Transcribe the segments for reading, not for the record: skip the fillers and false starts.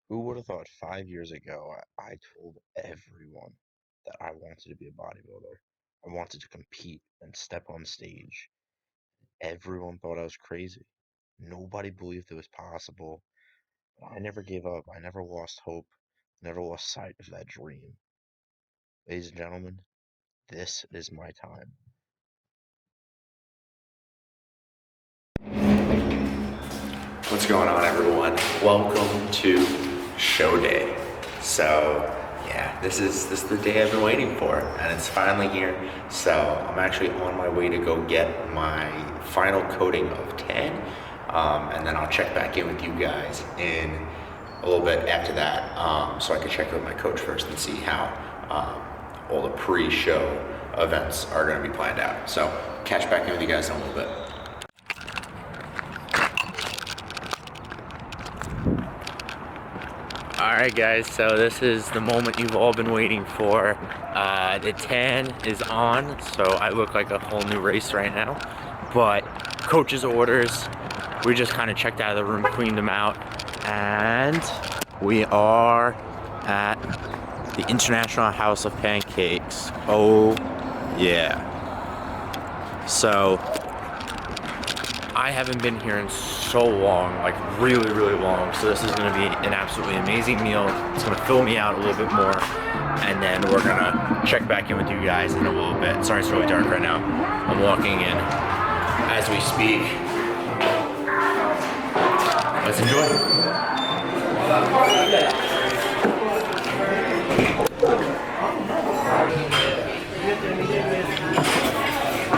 Who would have thought 5 years ago I told everyone that I wanted to be a bodybuilder? I wanted to compete and step on stage. Everyone thought I was crazy. Nobody believed it was possible. But I never gave up. I never lost hope. Never lost sight of that dream. Ladies and gentlemen, this is my time. What's going on, everyone? Welcome to show day. So yeah, this is the day I've been waiting for, and it's finally here. So I'm actually on my way to go get my final coating of tan, and then I'll check back in with you guys in a little bit after that, so I can check with my coach first and see how all the pre-show events are going to be planned out. So catch back in with you guys in a little bit. Alright guys, so this is the moment you've all been waiting for. The tan is on, so I look like a whole new race right now. But coach's orders, we just kind of checked out of the room, cleaned them out, and we are at the International House of Pancakes. Oh yeah. So I haven't been here in so long, like really long, so this is going to be an absolutely amazing meal. It's going to fill me out a little bit more, and then we're going to check back in with you guys in a little bit. Sorry it's really dark right now. I'm walking in as we speak. Let's enjoy.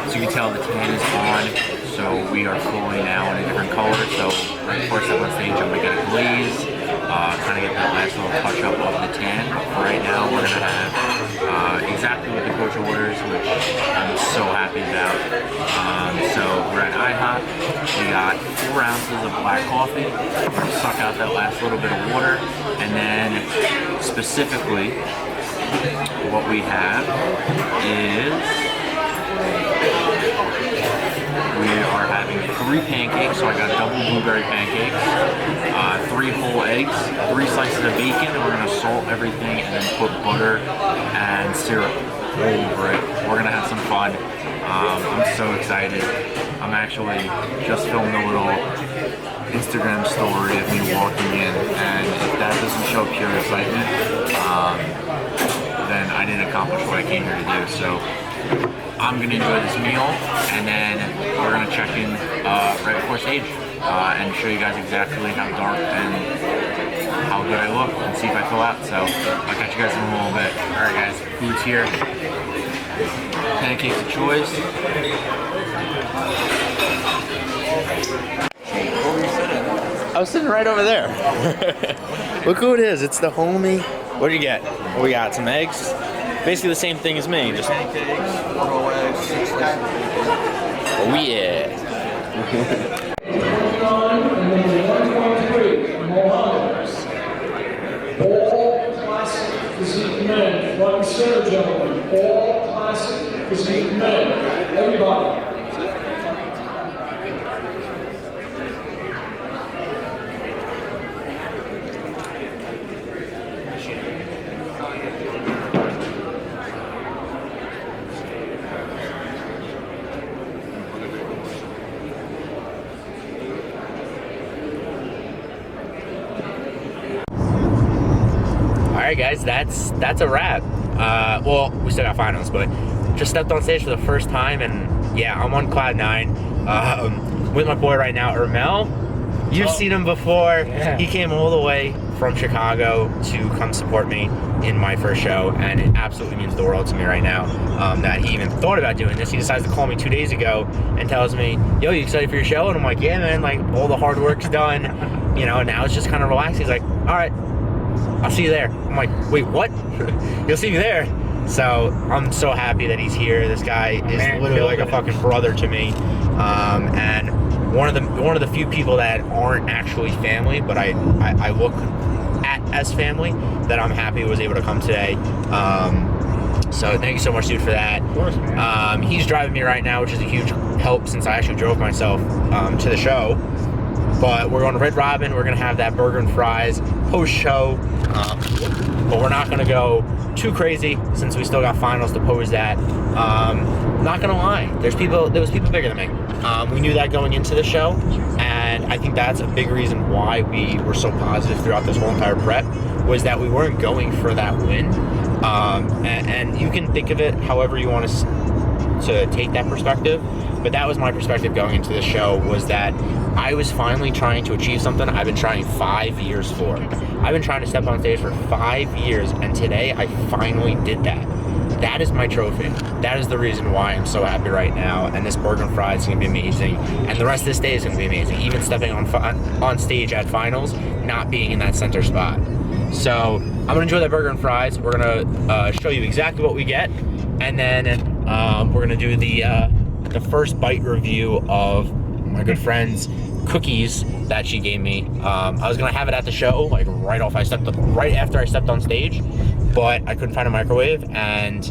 So you can tell the tan is on. So we are fully now in a different color. So right before I step on stage, I'm gonna get a glaze, kind of get that last little touch up of the tan. For right now, we're gonna have exactly what the coach orders, which I'm so happy about. So we're at IHOP. We got 4 ounces of black coffee. We're gonna suck out that last little bit of water, and then specifically, what we have is we are having 3 pancakes, so I got double blueberry pancakes, 3 whole eggs, 3 slices of bacon, and we're gonna salt everything and then put butter and syrup over it. We're gonna have some fun. I'm so excited. I'm actually just filming a little Instagram story of me walking in, and if that doesn't show pure excitement, then I didn't accomplish what I came here to do. So I'm gonna enjoy this meal, and then we're gonna check in right before stage and show you guys exactly how dark and how good I look, and see if I fill out. So I'll catch you guys in a little bit. All right, guys, food's here. Pancakes of choice. I was sitting right over there. Look who it is. It's the homie. What do you get? What we got? Some eggs. Basically the same thing as me. Just pancakes, 4 whole eggs, 6 slices of bacon. Oh yeah. All classic physique men, front and center, gentlemen. All classic physique men. Everybody. Alright guys, that's a wrap. Well, we still got finals, but just stepped on stage for the first time, and yeah, I'm on cloud 9 with my boy right now, Ermel. You've seen him before. Yeah. He came all the way from Chicago to come support me in my first show, and it absolutely means the world to me right now that he even thought about doing this. He decides to call me 2 days ago and tells me, yo, you excited for your show? And I'm like, yeah man, like all the hard work's done, you know, now it's just kind of relaxed. He's like, all right, I'll see you there. I'm like, wait, what? You'll see me there. So I'm so happy that he's here. This guy is literally like a fucking brother to me, and one of the few people that aren't actually family, but I look at as family, that I'm happy was able to come today. So thank you so much, dude, for that. Of course, man. He's driving me right now, which is a huge help since I actually drove myself to the show. But we're going to Red Robin. We're going to have that burger and fries post-show. But we're not going to go too crazy since we still got finals to pose that. Not going to lie, there was people bigger than me. We knew that going into the show, and I think that's a big reason why we were so positive throughout this whole entire prep, was that we weren't going for that win. And you can think of it however you want to take that perspective, but that was my perspective going into the show, was that I was finally trying to achieve something I've been trying 5 years for. I've been trying to step on stage for 5 years, and today I finally did that. That is my trophy. That is the reason why I'm so happy right now, and this burger and fries is going to be amazing, and the rest of this day is going to be amazing, even stepping on stage at finals, not being in that center spot. So I'm going to enjoy that burger and fries. We're going to show you exactly what we get, and then we're going to do the first bite review of my good friend's cookies that she gave me. I was gonna have it at the show, like right after I stepped on stage, but I couldn't find a microwave and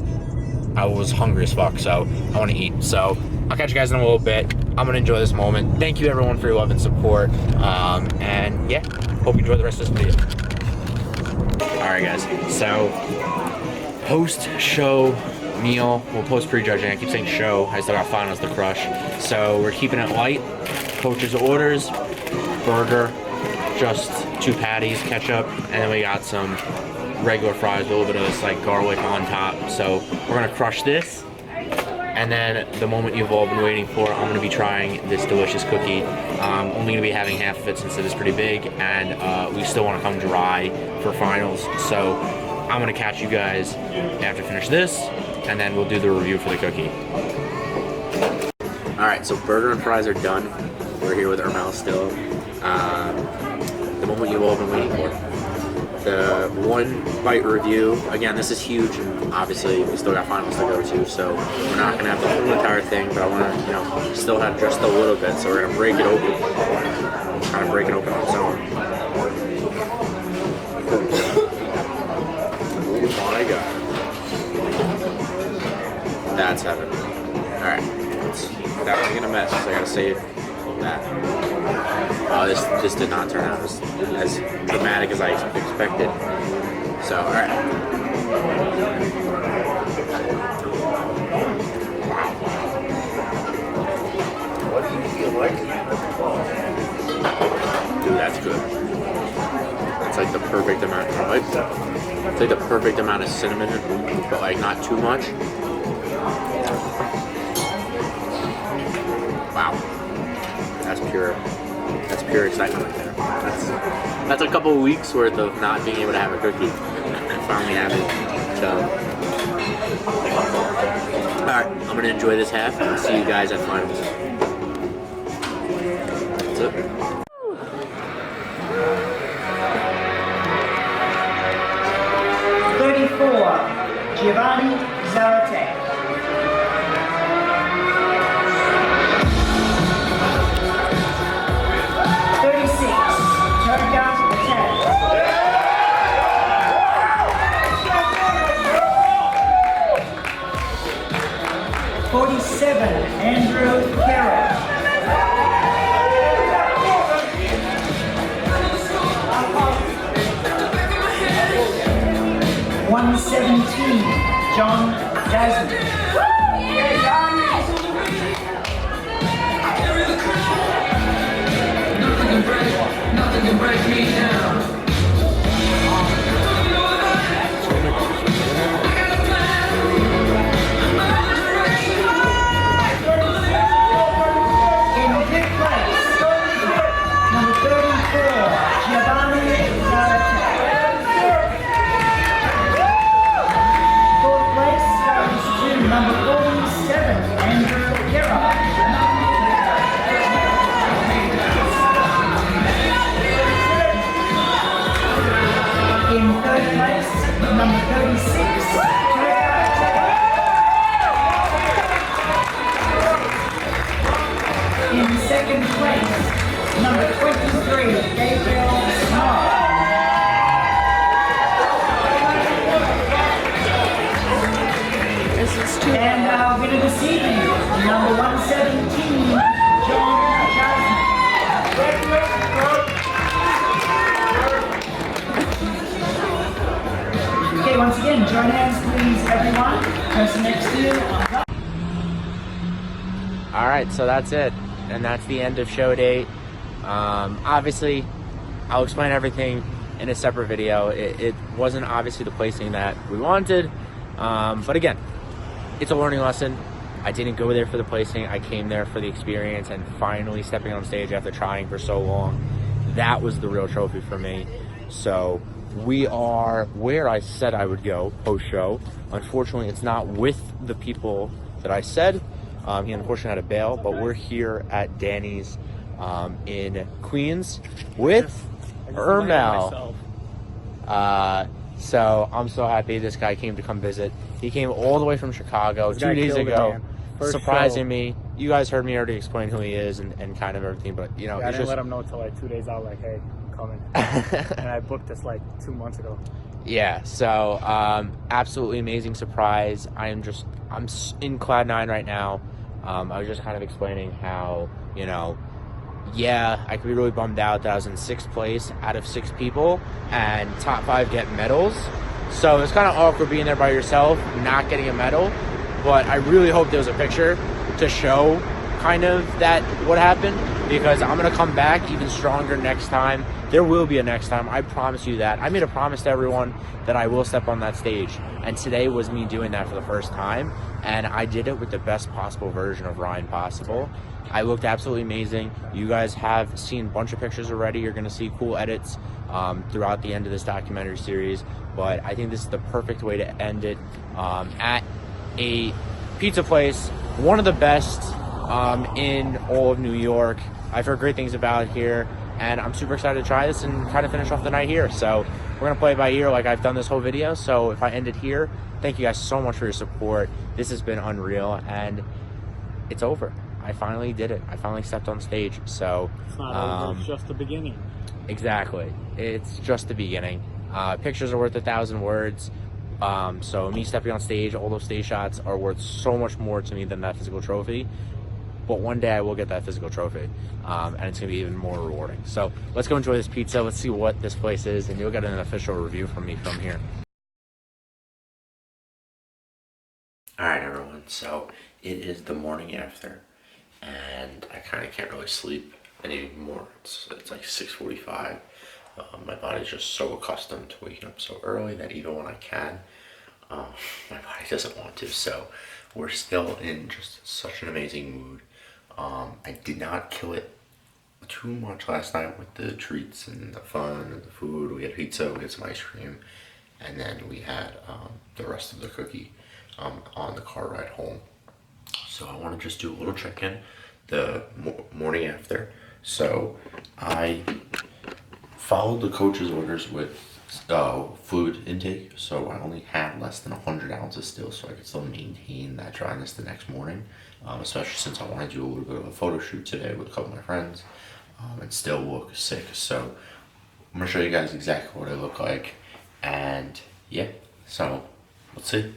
I was hungry as fuck, so I want to eat. So I'll catch you guys in a little bit. I'm gonna enjoy this moment. Thank you everyone for your love and support, and yeah, hope you enjoy the rest of this video. All right guys, so post-show meal, well, post prejudging, I keep saying show, I still got finals to crush, so we're keeping it light. Coach's orders, burger, just 2 patties, ketchup, and then we got some regular fries with a little bit of this like garlic on top. So we're gonna crush this, and then the moment you've all been waiting for, I'm gonna be trying this delicious cookie. Only gonna be having half of it since it is pretty big, and we still wanna come dry for finals. So I'm gonna catch you guys after I finish this, and then we'll do the review for the cookie. All right, so burger and fries are done. We're here with Ermel still. The moment you've all been waiting for. The 1 bite review. Again, this is huge, and obviously we still got finals to go to, so we're not gonna have the whole entire thing, but I wanna, still have just a little bit, so we're gonna break it open. Kind of break it open on its own. Oh my god. That's heaven. Alright. That one's gonna mess, so I gotta save that. Oh, this did not turn out as dramatic as I expected. So, alright. Wow. What do you feel like? Dude, that's good. It's like the perfect amount. It's like the perfect amount of cinnamon, but like not too much. Wow, that's pure excitement right there. That's a couple of weeks worth of not being able to have a cookie. I finally have it. So, all right, I'm gonna enjoy this half, and I'll see you guys at finals. That's it. Giovanni Zarate. 36, turned down to the 10. 47, Andrew Carroll. 117, John Jasmine. Nothing can break me down. In fifth place, number 34, Giovanni Zarate. Fourth place goes to number 47, Andrew Carroll. In third place, number 36, in second place, number 23, Gabriel Smart. And our winner this evening, number 117, John Jasmine. your hands, please, everyone. Person next to you. All right, so that's it, and that's the end of show date. Obviously, I'll explain everything in a separate video. It wasn't obviously the placing that we wanted, but again, it's a learning lesson. I didn't go there for the placing. I came there for the experience and finally stepping on stage after trying for so long. That was the real trophy for me. So we are where I said I would go post-show. Unfortunately, it's not with the people that I said. He unfortunately had a bail, but we're here at Danny's in Queens with Ermal. So I'm so happy this guy came to come visit. He came all the way from Chicago 2 days ago, surprising me. You guys heard me already explain who he is and kind of everything, but you know, I didn't just let him know until like 2 days out, like, hey, I'm coming. And I booked this like 2 months ago. yeah. So absolutely amazing surprise. I'm in cloud nine right now. I was just kind of explaining how, you know, yeah, I could be really bummed out that I was in 6th place out of 6 people and top 5 get medals. So it's kind of awkward being there by yourself, not getting a medal. But I really hope there was a picture to show kind of that what happened, because I'm going to come back even stronger next time. There will be a next time. I promise you that. I made a promise to everyone that I will step on that stage. And today was me doing that for the first time. And I did it with the best possible version of Ryan possible. I looked absolutely amazing. You guys have seen a bunch of pictures already. You're going to see cool edits throughout the end of this documentary series. But I think this is the perfect way to end it at a pizza place, one of the best in all of New York. I've heard great things about it here, and I'm super excited to try this and kind of finish off the night here. So we're going to play it by ear like I've done this whole video. So if I end it here, thank you guys so much for your support. This has been unreal, and it's over. I finally did it. I finally stepped on stage. So It's not over, it's just the beginning. exactly. It's just the beginning. Pictures are worth 1,000 words. So me stepping on stage, all those stage shots are worth so much more to me than that physical trophy. But one day I will get that physical trophy, and it's going to be even more rewarding. So let's go enjoy this pizza. Let's see what this place is, and you'll get an official review from me from here. All right, everyone. So it is the morning after, and I kind of can't really sleep anymore. It's like 6:45. My body's just so accustomed to waking up so early that even when I can, my body doesn't want to. So we're still in just such an amazing mood. I did not kill it too much last night with the treats and the fun and the food. We had pizza, we had some ice cream, and then we had the rest of the cookie on the car ride home. So I want to just do a little check-in the morning after. So I followed the coach's orders with fluid intake, so I only had less than 100 ounces still, so I could still maintain that dryness the next morning, especially since I want to do a little bit of a photo shoot today with a couple of my friends and still look sick. So I'm going to show you guys exactly what I look like, and yeah, so let's see.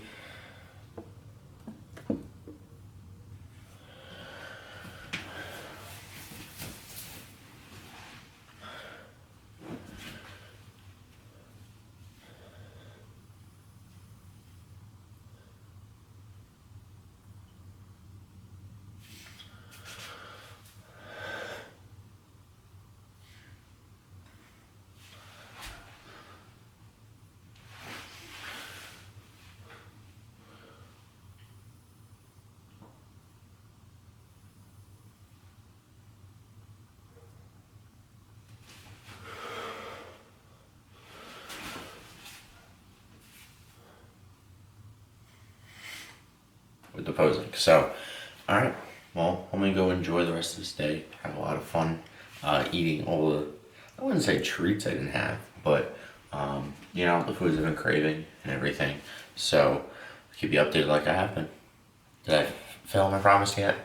With the posing. So, alright, well, I'm gonna go enjoy the rest of this day, have a lot of fun eating all the, I wouldn't say treats I didn't have, but, you know, the foods I've been craving and everything. So, I'll keep you updated like I have been. Did I fail my promise yet?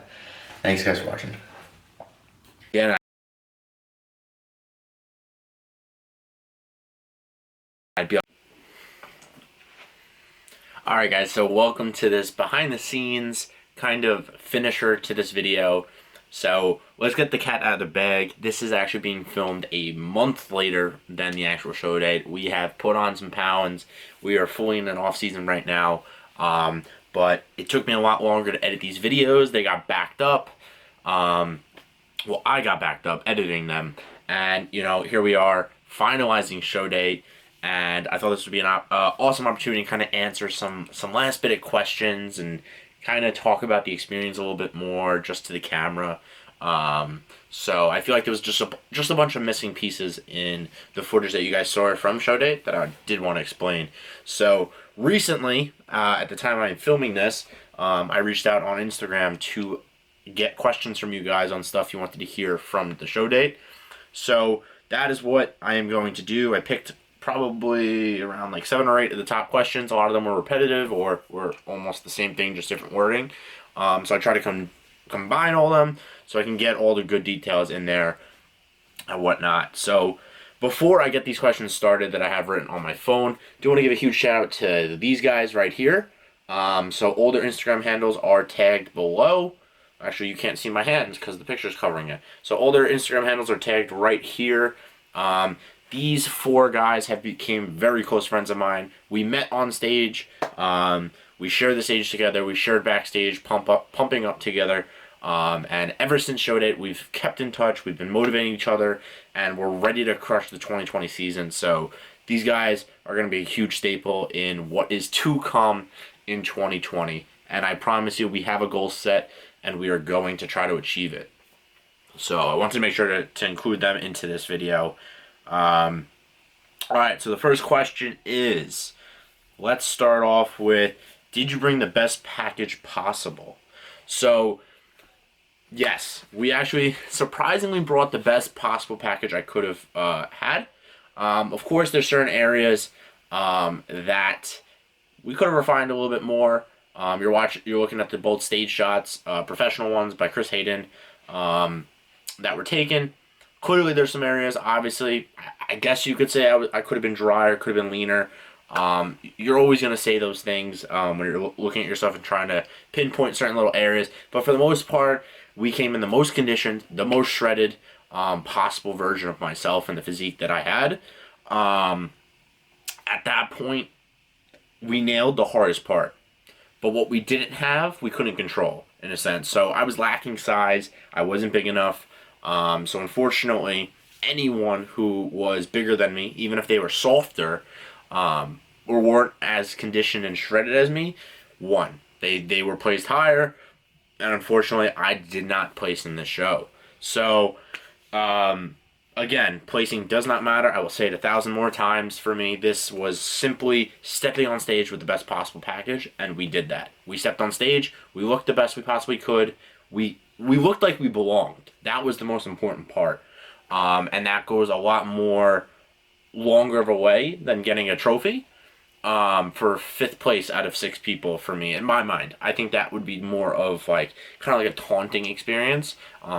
Thanks guys for watching. Yeah. Alright guys, so welcome to this behind the scenes kind of finisher to this video. So let's get the cat out of the bag. This is actually being filmed a month later than the actual show date. We have put on some pounds. We are fully in an off season right now. But it took me a lot longer to edit these videos. They got backed up. Well, I got backed up editing them. And, you know, here we are finalizing show date. And I thought this would be an awesome opportunity to kind of answer some last bit of questions and kind of talk about the experience a little bit more just to the camera. So I feel like there was just a bunch of missing pieces in the footage that you guys saw from show date that I did want to explain. So recently, at the time I'm filming this, I reached out on Instagram to get questions from you guys on stuff you wanted to hear from the show date. So that is what I am going to do. I picked probably around like 7 or 8 of the top questions. A lot of them were repetitive or were almost the same thing, just different wording. So I try to combine all of them so I can get all the good details in there and whatnot. So before I get these questions started that I have written on my phone, I do want to give a huge shout out to these guys right here. So all their Instagram handles are tagged below. Actually, you can't see my hands because the picture is covering it. So all their Instagram handles are tagged right here. These 4 guys have became very close friends of mine. We met on stage. We shared the stage together. We shared backstage, pumping up together. And ever since show date, we've kept in touch. We've been motivating each other, and we're ready to crush the 2020 season. So these guys are going to be a huge staple in what is to come in 2020. And I promise you, we have a goal set, and we are going to try to achieve it. So I wanted to make sure to include them into this video. Alright, so the first question is, let's start off with, did you bring the best package possible? So, yes, we actually surprisingly brought the best possible package I could have had. Of course, there's certain areas that we could have refined a little bit more. You're looking at the both stage shots, professional ones by Chris Hayden, that were taken. Clearly, there's some areas, obviously, I guess you could say I could have been drier, could have been leaner. You're always going to say those things when you're looking at yourself and trying to pinpoint certain little areas. But for the most part, we came in the most conditioned, the most shredded possible version of myself and the physique that I had. At that point, we nailed the hardest part. But what we didn't have, we couldn't control, in a sense. So I was lacking size. I wasn't big enough. So unfortunately, anyone who was bigger than me, even if they were softer, or weren't as conditioned and shredded as me, won. They were placed higher, and unfortunately, I did not place in this show. So, again, placing does not matter. I will say it 1,000 more times. For me, this was simply stepping on stage with the best possible package, and we did that. We stepped on stage. We looked the best we possibly could. We looked like we belonged. That was the most important part. And that goes a lot more longer of a way than getting a trophy for 5th place out of 6 people for me, in my mind. I think that would be more of like kind of like a taunting experience.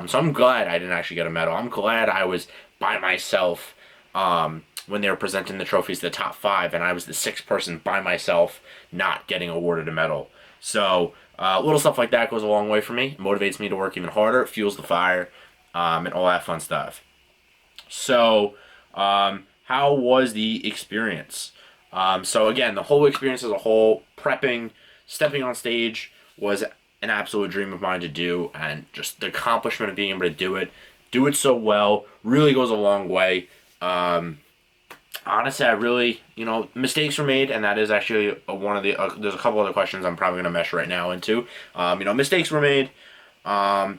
So I'm glad I didn't actually get a medal. I'm glad I was by myself when they were presenting the trophies to the top 5, and I was the 6th person by myself not getting awarded a medal. So little stuff like that goes a long way for me. It motivates me to work even harder. It fuels the fire, and all that fun stuff. So how was the experience? So again, the whole experience as a whole, prepping, stepping on stage was an absolute dream of mine to do, and just the accomplishment of being able to do it so well, really goes a long way. Honestly, I really, mistakes were made, and that is actually one of the, there's a couple other questions I'm probably going to mesh right now into. Mistakes were made,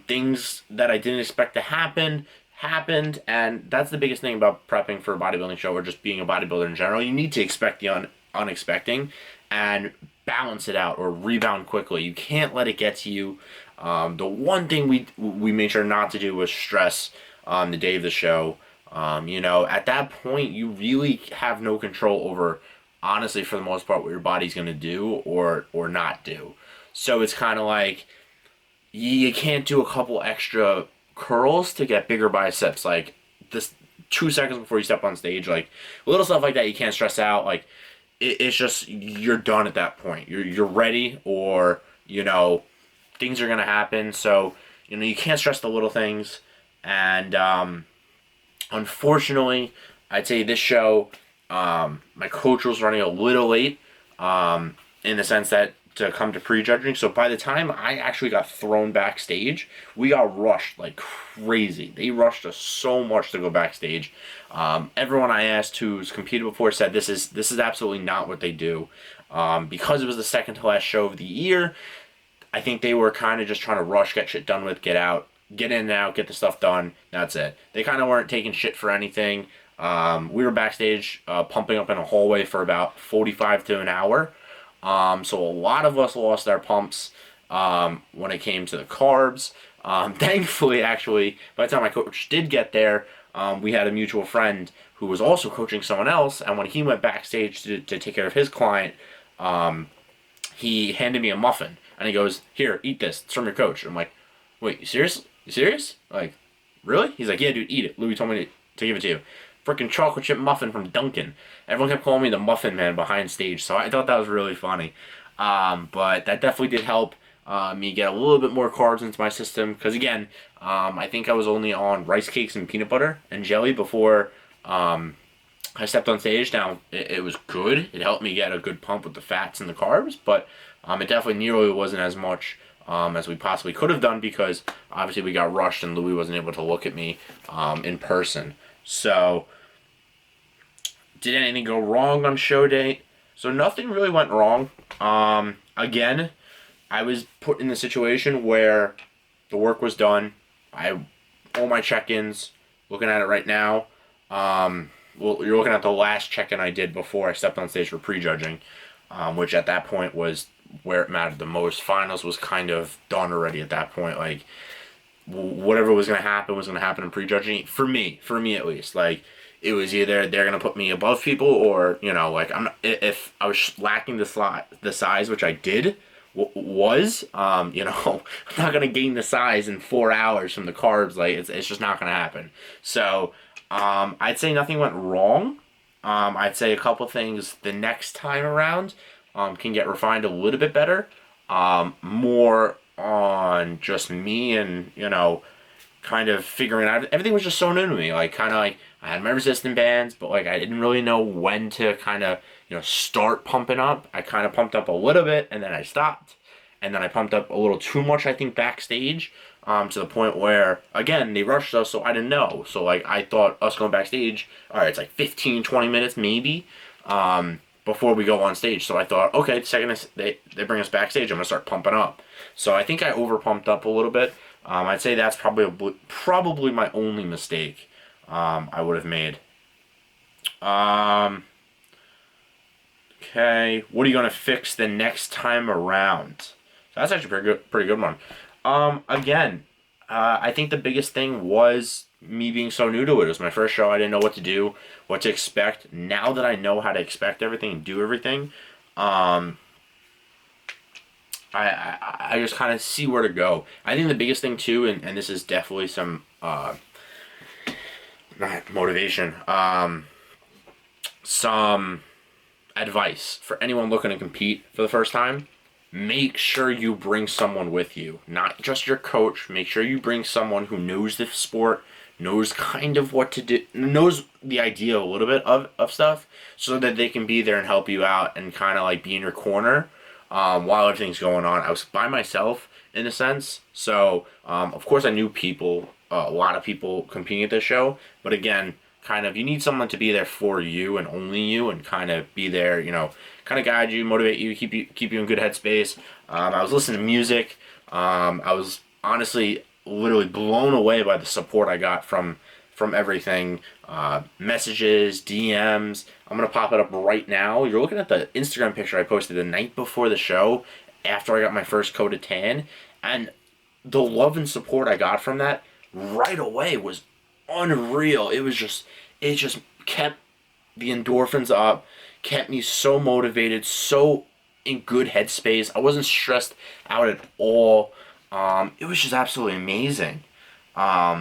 things that I didn't expect to happen, happened, and that's the biggest thing about prepping for a bodybuilding show, or just being a bodybuilder in general. You need to expect the unexpected and balance it out, or rebound quickly. You can't let it get to you. The one thing we made sure not to do was stress on the day of the show. At that point, you really have no control over, honestly, for the most part, what your body's going to do or not do. So it's kind of like, you can't do a couple extra curls to get bigger biceps, like this 2 seconds before you step on stage, like little stuff like that. You can't stress out. Like it's just, you're done at that point. You're ready, or things are gonna happen. So you can't stress the little things. And unfortunately, I'd say this show, my coach was running a little late, in the sense that to come to prejudging. So by the time I actually got thrown backstage, we got rushed like crazy. They rushed us so much to go backstage. Everyone I asked who's competed before said this is absolutely not what they do. Because it was the second to last show of the year, I think they were kind of just trying to rush, get shit done with, get out, get in and out, get the stuff done. That's it. They kind of weren't taking shit for anything. We were backstage pumping up in a hallway for about 45 to an hour. So a lot of us lost our pumps when it came to the carbs. Thankfully, actually, by the time my coach did get there, we had a mutual friend who was also coaching someone else, and when he went backstage to take care of his client, he handed me a muffin, and he goes, "Here, eat this. It's from your coach." I'm like, "Wait, you serious? You serious? Like, really?" He's like, "Yeah, dude, eat it. Louis told me to give it to you." Freaking chocolate chip muffin from Dunkin'. Everyone kept calling me the Muffin Man behind stage, so I thought that was really funny. But that definitely did help me get a little bit more carbs into my system, because again, I think I was only on rice cakes and peanut butter and jelly before I stepped on stage. Now, it was good. It helped me get a good pump with the fats and the carbs, but it definitely nearly wasn't as much as we possibly could have done, because obviously we got rushed and Louis wasn't able to look at me in person. So, did anything go wrong on show day? So nothing really went wrong. Again, I was put in the situation where the work was done. All my check-ins, looking at it right now, well, you're looking at the last check-in I did before I stepped on stage for prejudging, which at that point was where it mattered the most. Finals was kind of done already at that point. Like, whatever was going to happen in prejudging. For me at least. Like, it was either they're going to put me above people, or, like, if I was lacking the size, which I did, I'm not going to gain the size in 4 hours from the carbs. Like, it's just not going to happen. So, I'd say nothing went wrong. I'd say a couple things the next time around can get refined a little bit better. More on just me and, kind of figuring out. Everything was just so new to me. Like, kind of like, I had my resistant bands, but like I didn't really know when to kind of, start pumping up. I kind of pumped up a little bit, and then I stopped. And then I pumped up a little too much, I think, backstage, to the point where, again, they rushed us, so I didn't know. So, like, I thought us going backstage, all right, it's like 15, 20 minutes maybe, before we go on stage. So I thought, okay, the second they bring us backstage, I'm going to start pumping up. So I think I over-pumped up a little bit. I'd say that's probably my only mistake I would have made. Okay, what are you going to fix the next time around? So that's actually pretty good one. Again, I think the biggest thing was me being so new to it. It was my first show. I didn't know what to do, what to expect. Now that I know how to expect everything and do everything, I just kind of see where to go. I think the biggest thing too, and this is definitely some not motivation, some advice for anyone looking to compete for the first time. Make sure you bring someone with you, not just your coach. Make sure you bring someone who knows the sport, knows kind of what to do, knows the idea a little bit of stuff, so that they can be there and help you out and kind of like be in your corner while everything's going on. I was by myself in a sense, so of course I knew people, a lot of people competing at this show, but again, kind of you need someone to be there for you and only you, and kind of be there, kind of guide you, motivate you, keep you in good headspace. I was listening to music. I was honestly literally blown away by the support I got from everything. Messages, DMs. I'm gonna pop it up right now. You're looking at the Instagram picture I posted the night before the show, after I got my first coat of tan, and the love and support I got from that right away was unreal. It just kept the endorphins up, kept me so motivated, so in good headspace. I wasn't stressed out at all. It was just absolutely amazing. But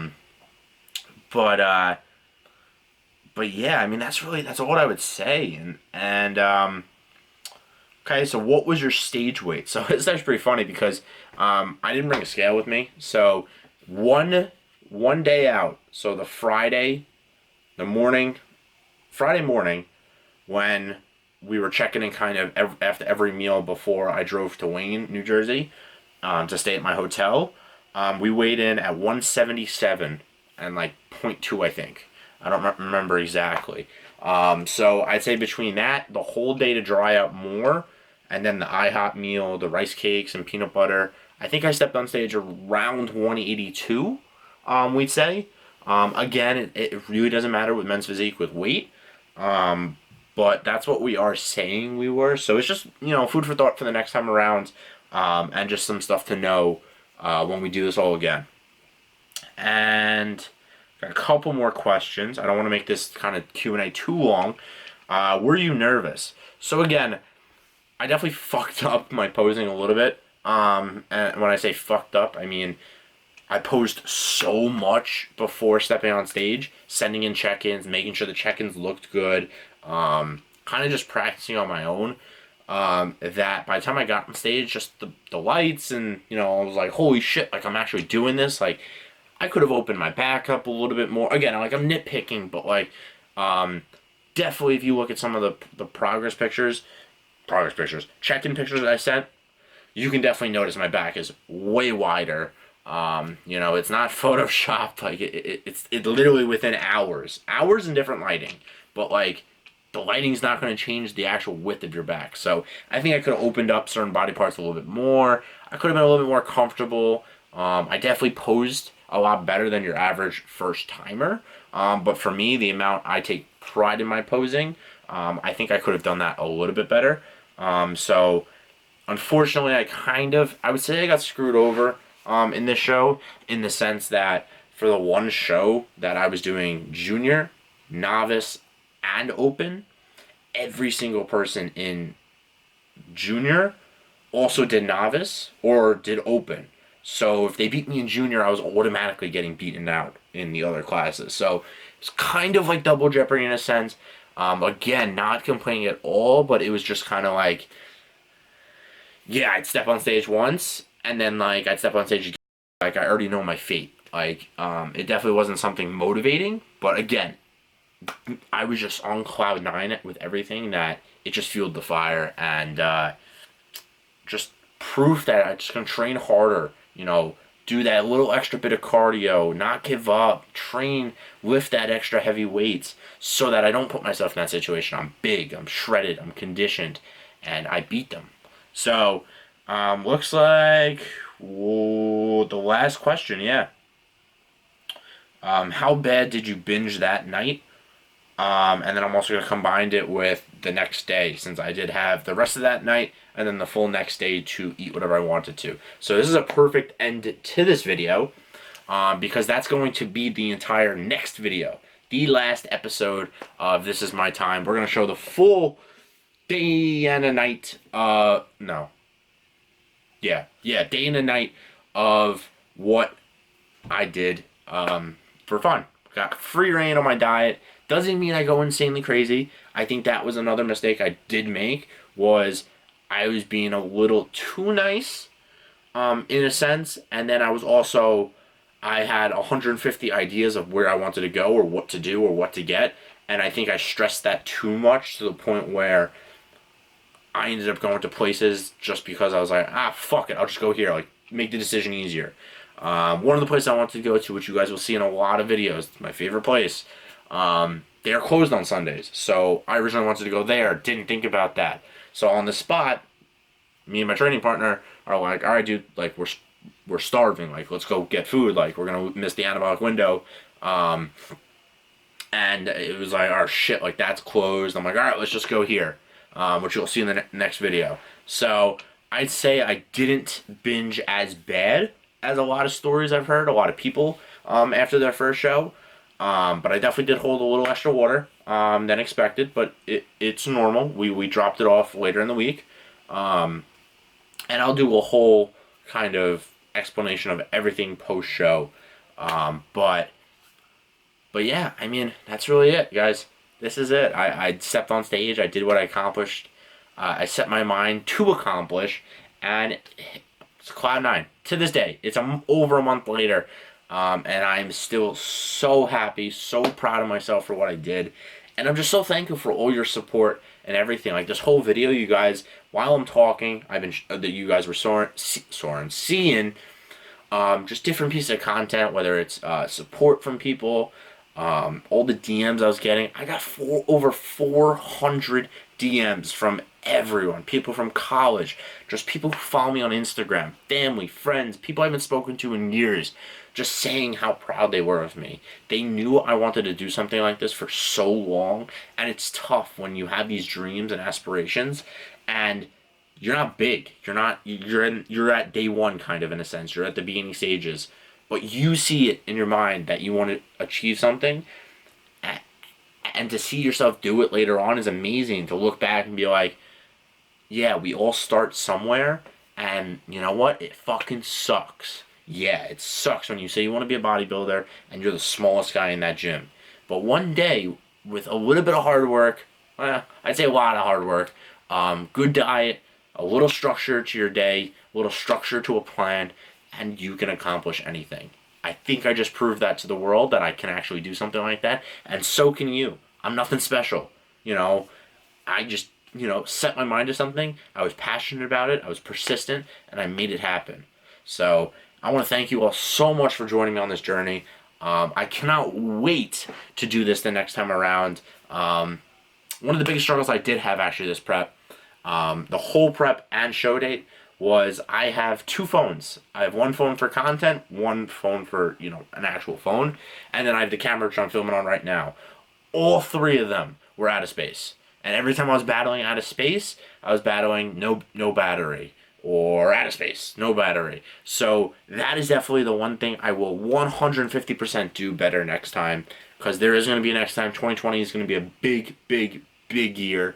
yeah, I mean, that's all I would say. And okay, so what was your stage weight? So it's actually pretty funny because I didn't bring a scale with me. So one day out. So the Friday morning when we were checking in kind of after every meal before I drove to Wayne, New Jersey, to stay at my hotel. We weighed in at 177 and like 0.2, I think. I don't remember exactly. So I'd say between that, the whole day to dry out more, and then the IHOP meal, the rice cakes and peanut butter, I think I stepped on stage around 182, we'd say. Again, it really doesn't matter with men's physique with weight. But that's what we are saying we were. So it's just, food for thought for the next time around, and just some stuff to know when we do this all again. And got a couple more questions. I don't want to make this kind of Q&A too long. Were you nervous? So again, I definitely fucked up my posing a little bit. And when I say fucked up, I mean I posed so much before stepping on stage, sending in check-ins, making sure the check-ins looked good, kind of just practicing on my own, that by the time I got on stage, just the lights and, I was like, holy shit, like I'm actually doing this. Like I could have opened my back up a little bit more. Again, like I'm nitpicking, but like, definitely if you look at some of the check-in pictures that I sent, you can definitely notice my back is way wider. It's not photoshopped. Like it's literally within hours in different lighting, but like the lighting's not going to change the actual width of your back. So I think I could have opened up certain body parts a little bit more. I could have been a little bit more comfortable. I definitely posed a lot better than your average first timer. But for me, the amount I take pride in my posing, I think I could have done that a little bit better. So unfortunately, I would say I got screwed over in this show, in the sense that for the one show that I was doing junior, novice, and open, every single person in junior also did novice or did open. So if they beat me in junior, I was automatically getting beaten out in the other classes. So it's kind of like double jeopardy in a sense. Again, not complaining at all, but it was just kind of like, yeah, I'd step on stage once, and then like I'd step on stage again, like I already know my fate. Like it definitely wasn't something motivating, but again, I was just on cloud nine with everything, that it just fueled the fire, and just proof that I just gonna train harder, do that little extra bit of cardio, not give up, train, lift that extra heavy weights, so that I don't put myself in that situation. I'm big, I'm shredded, I'm conditioned, and I beat them. So, looks like the last question, yeah. How bad did you binge that night? And then I'm also going to combine it with the next day, since I did have the rest of that night and then the full next day to eat whatever I wanted to. So this is a perfect end to this video, because that's going to be the entire next video. The last episode of This Is My Time. We're going to show the full day and a night, day and a night of what I did for fun. Got free reign on my diet. Doesn't mean I go insanely crazy. I think that was another mistake I did make, was I was being a little too nice, in a sense, and then I had 150 ideas of where I wanted to go or what to do or what to get, and I think I stressed that too much to the point where I ended up going to places just because I was like, fuck it, I'll just go here, like, make the decision easier. One of the places I wanted to go to, which you guys will see in a lot of videos, my favorite place, they are closed on Sundays. So I originally wanted to go there, didn't think about that. So on the spot, me and my training partner are like, all right, dude, like, we're starving, like, let's go get food, like, we're gonna miss the anabolic window. And it was like, oh shit, like, that's closed. I'm like, all right, let's just go here, which you'll see in the next video. So I'd say I didn't binge as bad as a lot of stories I've heard, a lot of people after their first show. But I definitely did hold a little extra water than expected, but it's normal. We dropped it off later in the week. And I'll do a whole kind of explanation of everything post-show. But yeah, I mean, that's really it, guys. This is it. I stepped on stage. I did what I accomplished. I set my mind to accomplish, and it's cloud nine. To this day, it's over a month later. And I'm still so happy, so proud of myself for what I did. And I'm just so thankful for all your support and everything. Like this whole video, you guys, while I'm talking, I've been that you guys were seeing just different pieces of content, whether it's support from people, all the DMs I was getting. I got over 400 DMs from everyone, people from college, just people who follow me on Instagram, family, friends, people I haven't spoken to in years, just saying how proud they were of me. They knew I wanted to do something like this for so long, and it's tough when you have these dreams and aspirations, and you're not big. You're at day one, kind of, in a sense. You're at the beginning stages, but you see it in your mind that you want to achieve something, and to see yourself do it later on is amazing. To look back and be like, yeah, we all start somewhere, and you know what? It fucking sucks. Yeah, it sucks when you say you want to be a bodybuilder and you're the smallest guy in that gym. But one day, with a little bit of hard work, I'd say a lot of hard work, good diet, a little structure to your day, a little structure to a plan, and you can accomplish anything. I think I just proved that to the world, that I can actually do something like that, and so can you. I'm nothing special, you know. I just, set my mind to something. I was passionate about it. I was persistent, and I made it happen. So I want to thank you all so much for joining me on this journey. I cannot wait to do this the next time around. One of the biggest struggles I did have actually this prep, the whole prep and show date, was I have two phones. I have one phone for content, one phone for, an actual phone, and then I have the camera which I'm filming on right now. All three of them were out of space. And every time I was battling out of space, I was battling no battery, or out of space, no battery. So that is definitely the one thing I will 150% do better next time, because there is going to be a next time. 2020 is going to be a big year.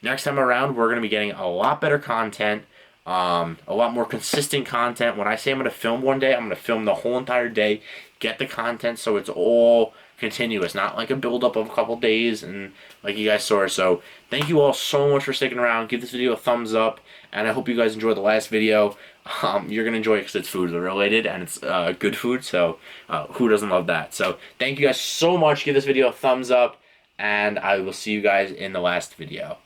Next time around, we're going to be getting a lot better content, a lot more consistent content. When I say I'm going to film one day, I'm going to film the whole entire day, get the content so it's all continuous, not like a build-up of a couple days and like you guys saw. So thank you all so much for sticking around. Give this video a thumbs up, and I hope you guys enjoyed the last video. You're going to enjoy it because it's food related, and it's good food, so who doesn't love that? So thank you guys so much. Give this video a thumbs up, and I will see you guys in the last video.